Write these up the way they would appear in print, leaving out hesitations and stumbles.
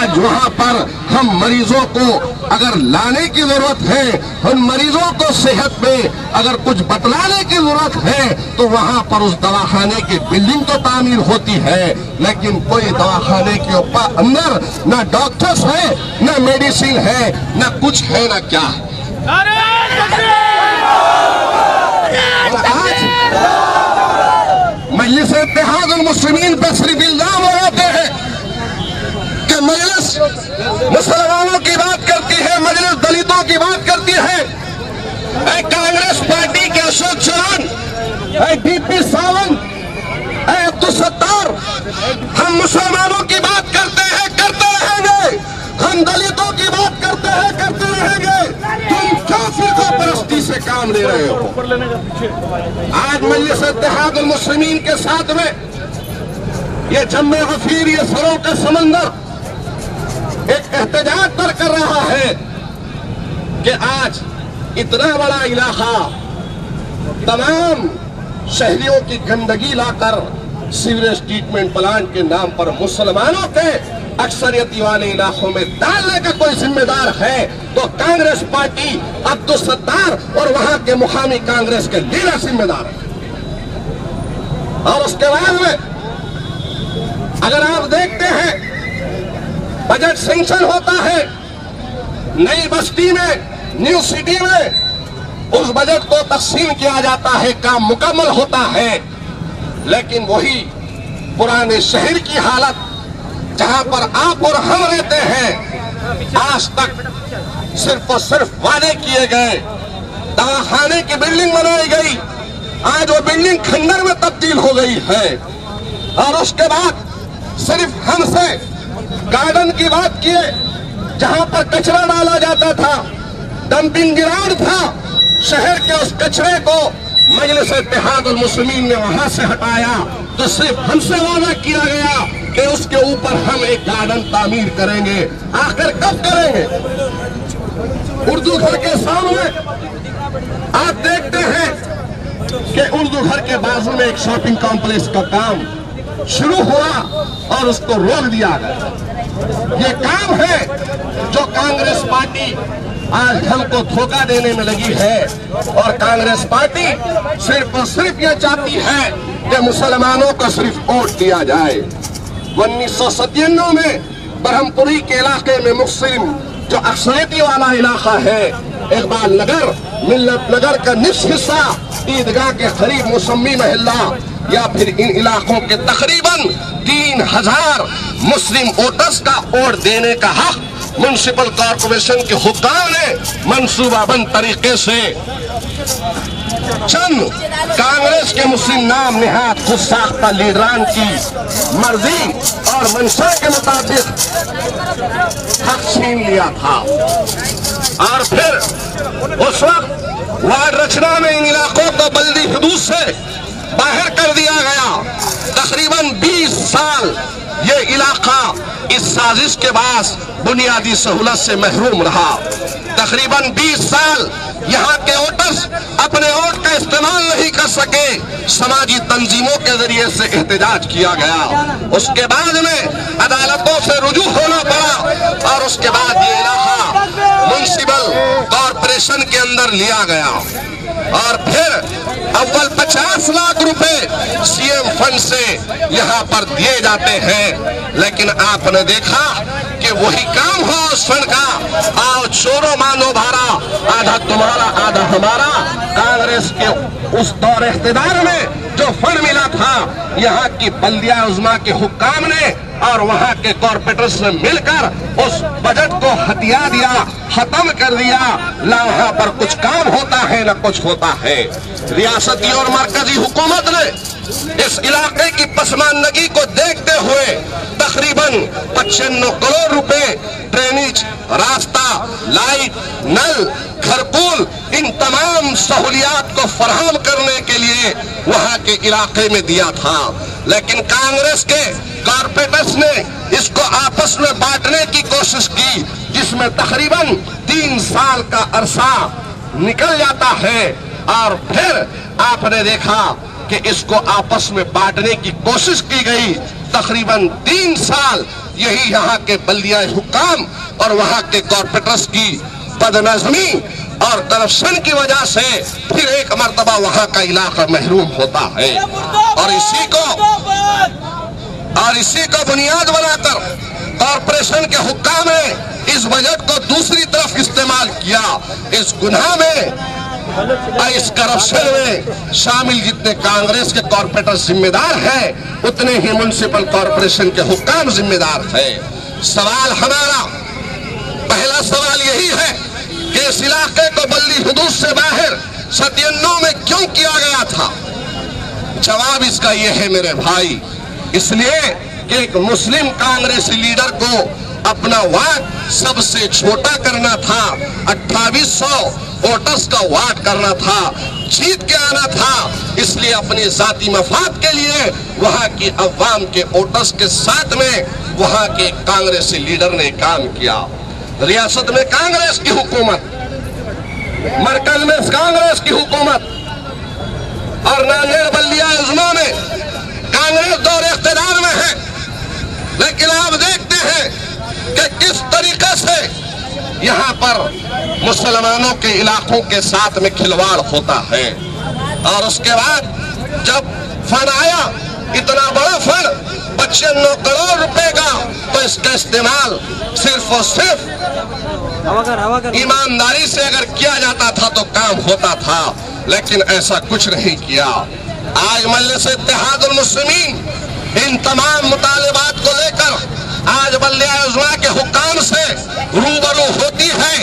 آج وہاں پر ہم مریضوں کو اگر لانے کی ضرورت ہے، ان مریضوں کو صحت میں اگر کچھ بتلانے کی ضرورت ہے تو وہاں پر اس دواخانے کی بلڈنگ تو تعمیر ہوتی ہے، لیکن کوئی دواخانے کے اوپر اندر نہ ڈاکٹرز ہے، نہ میڈیسن ہے، نہ کچھ ہے، نہ کیا ہے۔ آج مجلس اتحاد المسلمین پر صرف الزام لگاتے ہیں کہ مجلس مسلمانوں کی بات کرتی ہے، مجلس دلتوں کی بات کرتی ہے۔ اے کانگریس پارٹی کے اشوک چوہان، اے ڈی پی ساونت، اے عبدالستار، ہم مسلمانوں کی بات کرتے ہیں، کرتے رہیں گے، ہم دلتوں کی بات کرتے ہیں، کرتے رہیں گے۔ تم کیوں فرقہ پرستی سے کام لے رہے ہو؟ آج مجلس اتحاد المسلمین کے ساتھ میں یہ جم غفیر، یہ سروں کا سمندر ایک احتجاج پر کر رہا ہے کہ آج اتنا بڑا علاقہ تمام شہریوں کی گندگی لا کر سیوریج ٹریٹمنٹ پلانٹ کے نام پر مسلمانوں کے اکثریتی والے علاقوں میں ڈالنے کا کوئی ذمہ دار ہے تو کانگریس پارٹی، عبدالستار اور وہاں کے مقامی کانگریس کے لیڈر ذمہ دار ہے۔ اور اس کے بعد میں اگر آپ دیکھتے ہیں بجٹ سینکشن ہوتا ہے نئی بستی میں، نیو سٹی میں، اس بجٹ کو تقسیم کیا جاتا ہے، کام مکمل ہوتا ہے، لیکن وہی پرانے شہر کی حالت جہاں پر آپ اور ہم رہتے ہیں، آج تک صرف اور صرف وعدے کیے گئے، دواخانے کی بلڈنگ بنائی گئی، آج وہ بلڈنگ کھنڈر میں تبدیل ہو گئی ہے، اور اس کے بعد صرف ہم سے گارڈن کی بات کیے جہاں پر کچرا ڈالا جاتا تھا، ڈمپنگ گراؤنڈ تھا، شہر کے اس کچرے کو مجلس اتحاد المسلمین نے وہاں سے ہٹایا تو صرف ہم سے وعدہ کیا گیا کہ اس کے اوپر ہم ایک گارڈن تعمیر کریں گے۔ آخر کب کریں گے؟ اردو گھر کے سامنے آپ دیکھتے ہیں کہ اردو گھر کے بازو میں ایک شاپنگ کمپلیکس کا کام شروع ہوا اور اس کو روک دیا گیا۔ یہ کام ہے جو کانگریس پارٹی آج ہم کو دھوکہ دینے میں لگی ہے، اور کانگریس پارٹی صرف اور صرف یہ چاہتی ہے کہ مسلمانوں کو صرف ووٹ دیا جائے۔ 1997 میں برہم پوری کے علاقے میں مسلم جو اکثریتی والا علاقہ ہے، اقبال نگر، ملت نگر کا نصف حصہ عیدگاہ کے قریب مسمی محلہ یا پھر ان علاقوں کے تقریباً 3000 مسلم ووٹرز کا ووٹ دینے کا حق میونسپل کارپوریشن کے حکام نے منصوبہ بند طریقے سے چند کانگریس کے مسلم نام نہاد خود ساختہ لیڈران کی مرضی اور منشا کے مطابق حق چھین لیا تھا، اور پھر اس وقت وارڈ رچنا میں ان علاقوں کو بلدی حدود سے باہر کر دیا گیا۔ تقریباً 20 سال یہ علاقہ اس سازش کے بعد بنیادی سہولت سے محروم رہا۔ تقریباً 20 سال یہاں کے ووٹرز اپنے ووٹ کا استعمال نہیں کر سکے، سماجی تنظیموں کے ذریعے سے احتجاج کیا گیا، اس کے بعد میں عدالتوں سے رجوع ہونا پڑا، اور اس کے بعد یہ علاقہ میونسپل کارپوریشن کے اندر لیا گیا، اور پھر اول 50 لاکھ روپے سی ایم فنڈ سے یہاں پر دیے جاتے ہیں، لیکن آپ نے دیکھا کہ وہی کام ہو اس فنڈ کا، آؤ چورو مانو بھارا، آدھا تمہارا آدھا ہمارا۔ کانگریس کے اس دور اقتدار میں جو فنڈ ملا تھا، یہاں کی بلدیہ عظمیٰ کے حکام نے اور وہاں کے کارپوریٹرز نے مل کر اس بجٹ کو ہٹیا دیا، ختم کر دیا، نہ وہاں پر کچھ کام ہوتا ہے نہ کچھ ہوتا ہے۔ ریاستی اور مرکزی حکومت نے اس علاقے کی پسماندگی کو دیکھتے ہوئے تقریباً 95 کروڑ روپے ڈرینیج، راستہ، لائٹ، نل، گھر کول، ان تمام سہولیات کو فراہم کرنے کے لیے وہاں کے علاقے میں دیا تھا، لیکن کانگریس کے کارپوریٹرز نے اس کو آپس میں بانٹنے کی کوشش کی، جس میں تقریباً 3 سال کا عرصہ نکل جاتا ہے، اور پھر آپ نے دیکھا کہ اس کو آپس میں بانٹنے کی کوشش کی گئی، تقریباً 3 سال یہی یہاں کے بلدیہ حکام اور وہاں کے کارپوریٹرز کی بدنظمی اور کرپشن کی وجہ سے پھر ایک مرتبہ وہاں کا علاقہ محروم ہوتا ہے، اور اسی کو بنیاد بنا کر کارپوریشن کے حکام نے اس بجٹ کو دوسری طرف استعمال کیا۔ اس گناہ میں، اس کرپشن میں شامل جتنے کانگریس کے کارپوریٹر ذمہ دار ہیں، اتنے ہی میونسپل کارپوریشن کے حکام ذمہ دار تھے۔ سوال ہمارا پہلا سوال یہی ہے کہ اس علاقے کو بلدی حدود سے باہر 97 میں کیوں کیا گیا تھا؟ جواب اس کا یہ ہے میرے بھائی، اس لیے کہ ایک مسلم کانگریسی لیڈر کو اپنا وارڈ سب سے چھوٹا کرنا تھا، 2800 ووٹرز کا وارڈ کرنا تھا، جیت کے آنا تھا، اس لیے اپنی ذاتی مفاد کے لیے وہاں کی عوام کے ووٹرز کے ساتھ میں وہاں کے کانگریسی لیڈر نے کام کیا۔ ریاست میں کانگریس کی حکومت، مرکز میں کانگریس کی حکومت، اور ناندیڑ بلدیہ اضلاع میں کانگریس دور اقتدار میں ہے، لیکن آپ دیکھتے ہیں کہ کس طریقے سے یہاں پر مسلمانوں کے علاقوں کے ساتھ میں کھلواڑ ہوتا ہے۔ اور اس کے بعد جب فنڈ آیا، اتنا بڑا فنڈ 95 کروڑ روپے کا، تو اس کا استعمال صرف اور صرف ایمانداری سے اگر کیا جاتا تھا تو کام ہوتا تھا، لیکن ایسا کچھ نہیں کیا۔ آج مجلس اتحاد المسلمین ان تمام مطالبات کو لے کر آج بلدیہ اضلاع کے حکام سے روبرو ہوتی ہے،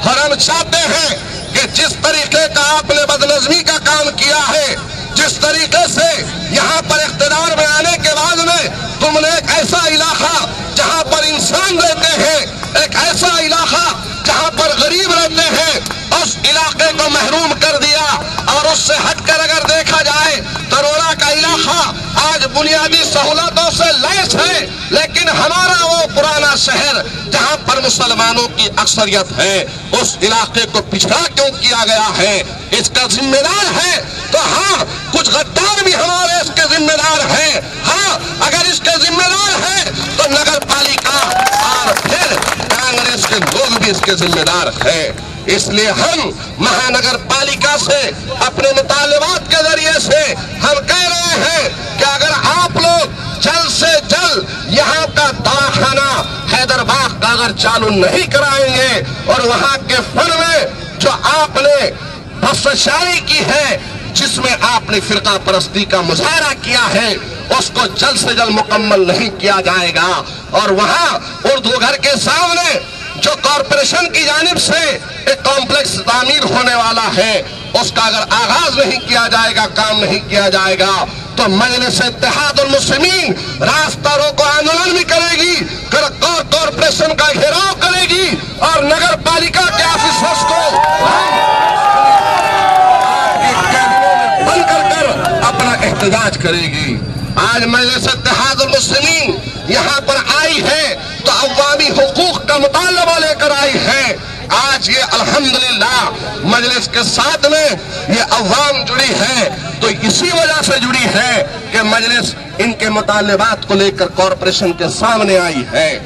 اور ہم چاہتے ہیں کہ جس طریقے کا آپ نے بدنظمی کا کام کیا ہے، جس طریقے سے یہاں پر اقتدار میں آنے کے بعد میں تم نے ایک ایسا علاقہ جہاں پر انسان رہتے ہیں، ایک ایسا علاقہ جہاں پر غریب رہتے ہیں، اس علاقے کو محروم کر دیا۔ اور اس سے ہٹ کر اگر دیکھا جائے، تروڑا کا علاقہ آج بنیادی سہولتوں سے لیس ہے، لیکن ہمارا وہ پرانا شہر جہاں پر مسلمانوں کی اکثریت ہے، اس علاقے کو پچھڑا کیوں کیا گیا ہے؟ اس کا ذمہ دار ہے تو ہاں، کچھ غدار بھی ہمارے اس کے ذمہ دار ہیں۔ ہاں، اگر اس کے ذمہ دار ہے تو نگر پالیکا اور پھر کانگریس کے لوگ بھی اس کے ذمہ دار ہیں۔ اس لیے ہم مہانگر پالیکا سے اپنے مطالبات کے ذریعے سے ہم کہہ رہے ہیں کہ اگر آپ لوگ جلد سے جلد یہاں کا دواخانہ حیدرآباد کا اگر چالو نہیں کرائیں گے، اور وہاں کے فن میں جو آپ نے بخششائی کی ہے، جس میں آپ نے فرقہ پرستی کا مظاہرہ کیا ہے، اس کو جلد سے جلد مکمل نہیں کیا جائے گا۔ اور وہاں اردو گھر کے سامنے جو کارپوریشن کی جانب سے ایک کمپلیکس تعمیر ہونے والا ہے، اس کا اگر آغاز نہیں کیا جائے گا، کام نہیں کیا جائے گا، تو مجلس اتحاد المسلمین راستہ روکو آندولن بھی کرے گی، کارپوریشن کا گھیراؤ کرے گی، اور نگر پالیکا کے آفیسرز کو بند کر اپنا احتجاج کرے گی۔ آج مجلس اتحاد المسلمین یہاں پر آئی ہے تو عوامی حقوق کا مطالبہ لے کر آئی ہے۔ آج یہ الحمدللہ مجلس کے ساتھ میں یہ عوام جڑی ہے، تو اسی وجہ سے جڑی ہے کہ مجلس ان کے مطالبات کو لے کر کارپوریشن کے سامنے آئی ہے۔